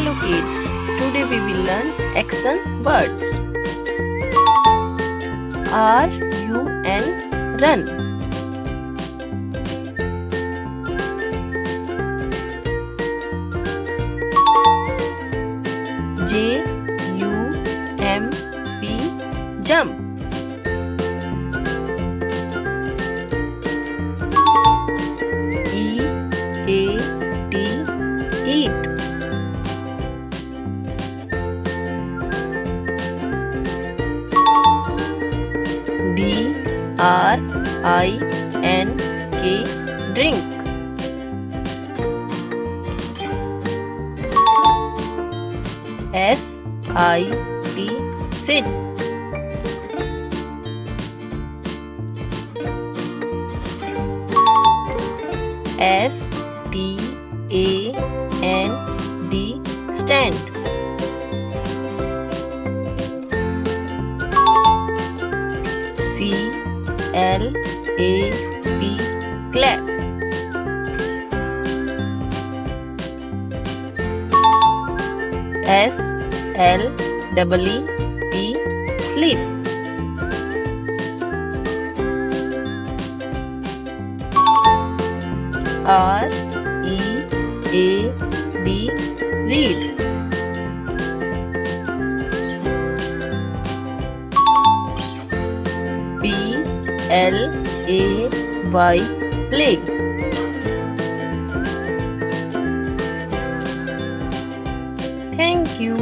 Hello kids, today we will learn action words. R-U-N, run. J-U-M-P, jump. E-A-T, eat. D-R-I-N-K, drink. S-I-T, sit. S-T-A-N-D, stand. C-L-A-P, clap. S-L-E-E-P, sleep. R-E-A-D, read. P-L-A-Y, play. Thank you.